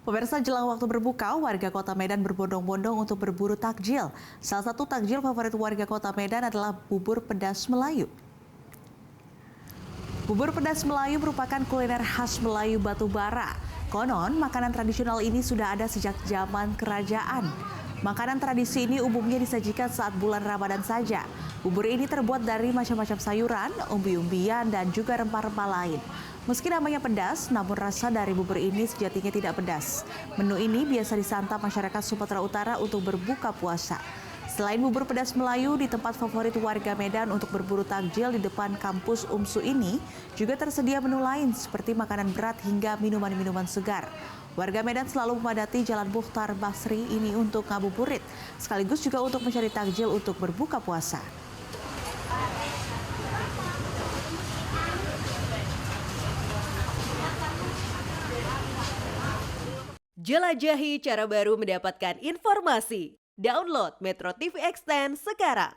Pemirsa, jelang waktu berbuka, warga Kota Medan berbondong-bondong untuk berburu takjil. Salah satu takjil favorit warga Kota Medan adalah bubur pedas Melayu. Bubur pedas Melayu merupakan kuliner khas Melayu Batubara. Konon, makanan tradisional ini sudah ada sejak zaman kerajaan. Makanan tradisi ini umumnya disajikan saat bulan Ramadan saja. Bubur ini terbuat dari macam-macam sayuran, umbi-umbian, dan juga rempah-rempah lain. Meski namanya pedas, namun rasa dari bubur ini sejatinya tidak pedas. Menu ini biasa disantap masyarakat Sumatera Utara untuk berbuka puasa. Selain bubur pedas Melayu, di tempat favorit warga Medan untuk berburu takjil di depan kampus UMSU ini, juga tersedia menu lain seperti makanan berat hingga minuman-minuman segar. Warga Medan selalu memadati Jalan Mukhtar Basri ini untuk ngabuburit, sekaligus juga untuk mencari takjil untuk berbuka puasa. Jelajahi cara baru mendapatkan informasi. Download Metro TV Extend sekarang.